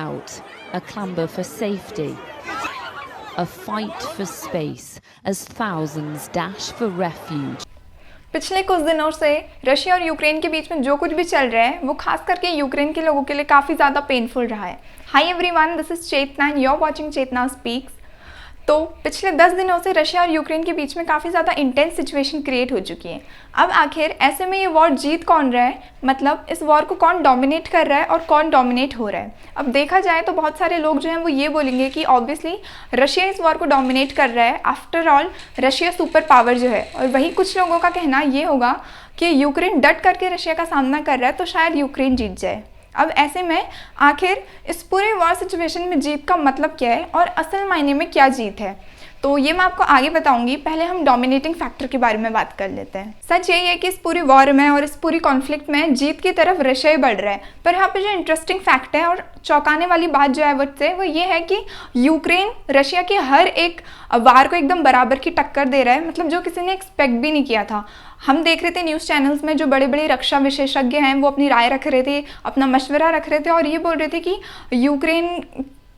out, a clamber for safety, a fight for space as thousands dash for refuge. पिछले कुछ दिनों से Russia और यूक्रेन के बीच में जो कुछ भी चल रहा है वो खास करके यूक्रेन के लोगों के लिए काफ़ी ज़्यादा पेनफुल रहा है। Hi everyone, this is Chetna and you are watching Chetna speaks. तो पिछले 10 दिनों से रशिया और यूक्रेन के बीच में काफ़ी ज़्यादा इंटेंस सिचुएशन क्रिएट हो चुकी है। अब आखिर ऐसे में ये वॉर जीत कौन रहा है, मतलब इस वॉर को कौन डोमिनेट कर रहा है और कौन डोमिनेट हो रहा है। अब देखा जाए तो बहुत सारे लोग जो हैं वो ये बोलेंगे कि ऑब्वियसली रशिया इस वॉर को डोमिनेट कर रहा है, after all Russia super power जो है। और वही कुछ लोगों का कहना ये होगा कि यूक्रेन डट करके रशिया का सामना कर रहा है तो शायद यूक्रेन जीत जाए। अब ऐसे में आखिर इस पूरे वॉर सिचुएशन में जीत का मतलब क्या है और असल मायने में क्या जीत है, तो ये मैं आपको आगे बताऊंगी। पहले हम डोमिनेटिंग फैक्टर के बारे में बात कर लेते हैं। सच यही है कि इस पूरी वॉर में और इस पूरी कॉन्फ्लिक्ट में जीत की तरफ रशिया ही बढ़ रहा है। पर यहाँ पे जो इंटरेस्टिंग फैक्ट है और चौंकाने वाली बात जो है वो ये है कि यूक्रेन रशिया के हर एक वार को एकदम बराबर की टक्कर दे रहा है, मतलब जो किसी ने एक्सपेक्ट भी नहीं किया था। हम देख रहे थे न्यूज़ चैनल्स में जो बड़े बड़े रक्षा विशेषज्ञ हैं वो अपनी राय रख रहे थे, अपना मशवरा रख रहे थे और ये बोल रहे थे कि यूक्रेन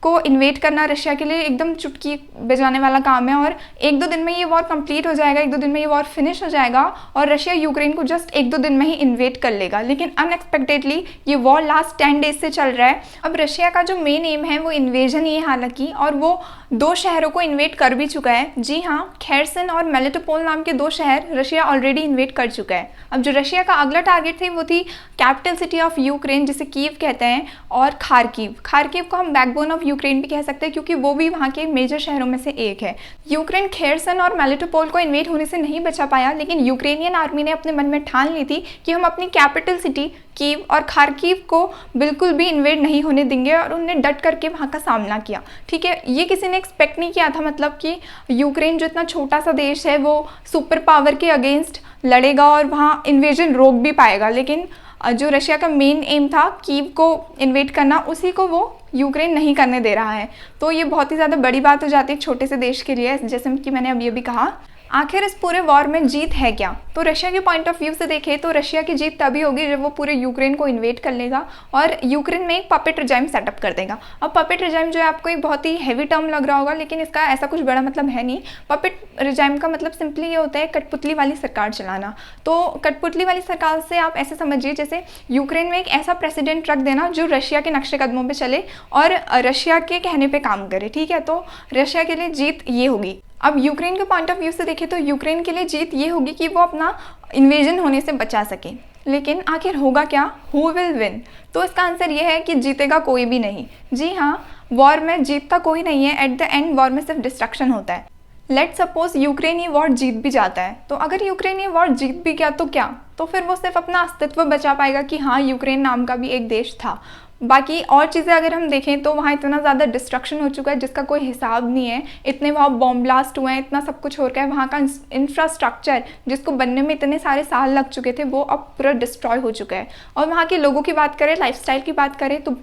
को इन्वेट करना रशिया के लिए एकदम चुटकी बजाने वाला काम है और 1-2 दिन में ये वॉर कंप्लीट हो जाएगा, 1-2 दिन में ये वॉर फिनिश हो जाएगा और रशिया यूक्रेन को जस्ट 1-2 दिन में ही इन्वेट कर लेगा। लेकिन अनएक्सपेक्टेडली ये वॉर लास्ट 10 डेज से चल रहा है। अब रशिया का जो मेन एम है वो इन्वेजन ही है हालांकि, और वो 2 शहरों को इन्वेट कर भी चुका है। जी हाँ, खेरसन और मेलिटोपोल नाम के 2 शहर रशिया ऑलरेडी इन्वेट कर चुका है। अब जो रशिया का अगला टारगेट थी वो थी कैपिटल सिटी ऑफ यूक्रेन जिसे कीव कहते हैं, और खार्किव। खार्किव को हम बैकबोन ऑफ यूक्रेन भी कह सकते हैं क्योंकि वो भी वहाँ के मेजर शहरों में से एक है। यूक्रेन खेरसन और मेलिटोपोल को इन्वेट होने से नहीं बचा पाया, लेकिन यूक्रेनियन आर्मी ने अपने मन में ठान ली थी कि हम अपनी कैपिटल सिटी कीव और खार्किव को बिल्कुल भी इन्वेट नहीं होने देंगे और उन्होंने डट करके वहाँ का सामना किया। ठीक है, ये किसी ने एक्सपेक्ट नहीं किया था, मतलब कि यूक्रेन जो इतना छोटा सा देश है वो सुपर पावर के अगेंस्ट लड़ेगा और वहाँ इन्वेजन रोक भी पाएगा। लेकिन जो रशिया का मेन एम था कीव को इन्वेट करना, उसी को वो यूक्रेन नहीं करने दे रहा है। तो ये बहुत ही ज़्यादा बड़ी बात हो जाती है एक छोटे से देश के लिए, जैसे कि मैंने अभी कहा। आखिर इस पूरे वॉर में जीत है क्या, तो रशिया के पॉइंट ऑफ व्यू से देखें तो रशिया की जीत तभी होगी जब वो पूरे यूक्रेन को इन्वेट कर लेगा और यूक्रेन में एक पपेट रिजाइम सेटअप कर देगा। अब पपेट रिजाइम जो है आपको एक बहुत ही हैवी टर्म लग रहा होगा, लेकिन इसका ऐसा कुछ बड़ा मतलब है नहीं। पपेट रिजाइम का मतलब सिंपली ये होता है कठपुतली वाली सरकार चलाना। तो कठपुतली वाली सरकार से आप ऐसे समझिए जैसे यूक्रेन में एक ऐसा प्रेसिडेंट रख देना जो रशिया के नक्शे कदमों पर चले और रशिया के कहने पर काम करे। ठीक है, तो रशिया के लिए जीत ये होगी। अब यूक्रेन के पॉइंट ऑफ व्यू से देखें तो यूक्रेन के लिए जीत ये होगी कि वो अपना इन्वेजन होने से बचा सके। लेकिन आखिर होगा क्या, हु विल विन, तो इसका आंसर ये है कि जीतेगा कोई भी नहीं। जी हाँ, वॉर में जीतता कोई नहीं है, एट द एंड वॉर में सिर्फ डिस्ट्रक्शन होता है। लेट सपोज यूक्रेन ये वॉर जीत भी जाता है, तो अगर यूक्रेन ये वॉर जीत भी गया तो क्या, तो फिर वो सिर्फ अपना अस्तित्व बचा पाएगा कि हाँ यूक्रेन नाम का भी एक देश था। बाकी और चीज़ें अगर हम देखें तो वहाँ इतना ज़्यादा डिस्ट्रक्शन हो चुका है जिसका कोई हिसाब नहीं है। इतने वहाँ बॉम्ब ब्लास्ट हुए हैं, इतना सब कुछ हो रखा है, वहाँ का इंफ्रास्ट्रक्चर जिसको बनने में इतने सारे साल लग चुके थे वो अब पूरा डिस्ट्रॉय हो चुका है। और वहाँ के लोगों की बात करें, लाइफस्टाइल की बात करें तो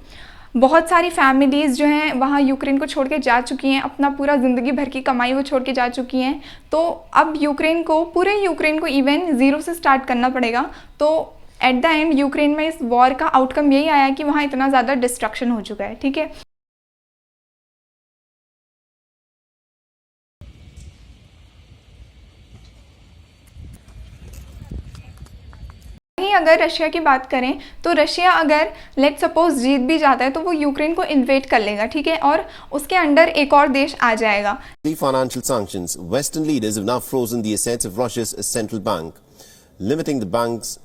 बहुत सारी फैमिलीज़ जो हैं वहाँ यूक्रेन को छोड़ के जा चुकी हैं, अपना पूरा ज़िंदगी भर की कमाई वो छोड़ के जा चुकी हैं। तो अब पूरे यूक्रेन को इवन ज़ीरो से स्टार्ट करना पड़ेगा। तो एट द एंड यूक्रेन में इस वॉर का आउटकम यही आया कि वहाँ इतना ज़्यादा डिस्ट्रक्शन हो चुका है। ठीक है, अगर रशिया की बात करें तो रशिया अगर लेट सपोज जीत भी जाता है तो वो यूक्रेन को इन्वेट कर लेगा। ठीक है, और उसके अंडर एक और देश आ जाएगा। Financial sanctions. Western leaders have now frozen the assets of Russia's central bank, limiting the bank's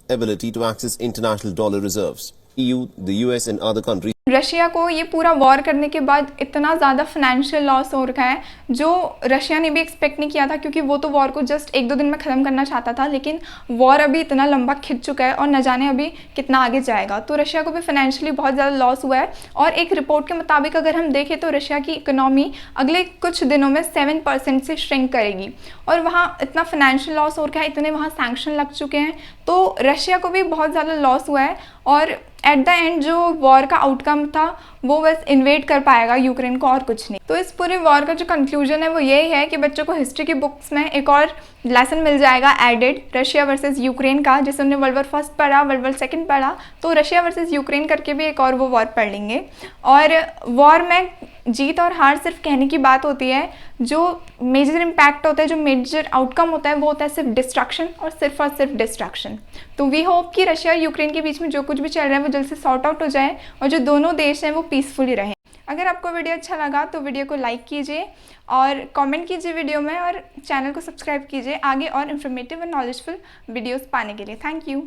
ability to access international dollar reserves. EU, the US and other countries Russia को ये पूरा वॉर करने के बाद इतना ज़्यादा फाइनेंशियल लॉस हो रखा है जो रशिया ने भी एक्सपेक्ट नहीं किया था, क्योंकि वो तो वॉर को जस्ट 1-2 दिन में ख़त्म करना चाहता था। लेकिन वॉर अभी इतना लंबा खिंच चुका है और न जाने अभी कितना आगे जाएगा। तो रशिया को भी फाइनेंशियली बहुत ज़्यादा लॉस हुआ है। और एक रिपोर्ट के मुताबिक अगर हम देखें तो रशिया की इकोनॉमी अगले कुछ दिनों में 7% से श्रिंक करेगी। और वहाँ इतना फाइनेंशियल लॉस हो रखा है, इतने वहाँ सैंक्शन लग चुके हैं, तो रशिया को भी बहुत ज़्यादा लॉस हुआ है। और एट द एंड जो वॉर का आउटकम था वो बस इन्वेड कर पाएगा यूक्रेन को और कुछ नहीं। तो इस पूरे वॉर का जो कंक्लूजन है वो यही है कि बच्चों को हिस्ट्री की बुक्स में एक और लेसन मिल जाएगा एडेड, रशिया वर्सेस यूक्रेन का। जैसे उन्होंने वर्ल्ड वॉर फर्स्ट पढ़ा, वर्ल्ड वॉर सेकंड पढ़ा, तो रशिया वर्सेस यूक्रेन करके भी एक और वो वॉर पढ़ लेंगे। और वॉर में जीत और हार सिर्फ कहने की बात होती है, जो मेजर इम्पैक्ट होता है, जो मेजर आउटकम होता है वो होता है सिर्फ डिस्ट्रक्शन और सिर्फ डिस्ट्रक्शन। तो वी होप कि रशिया और यूक्रेन के बीच में जो कुछ भी चल रहा है वो जल्द से सॉर्ट आउट हो जाए और जो दोनों देश हैं वो पीसफुली रहें। अगर आपको वीडियो अच्छा लगा तो वीडियो को लाइक कीजिए और कमेंट कीजिए वीडियो में, और चैनल को सब्सक्राइब कीजिए आगे और इन्फॉर्मेटिव और नॉलेजफुल वीडियोस पाने के लिए। Thank you.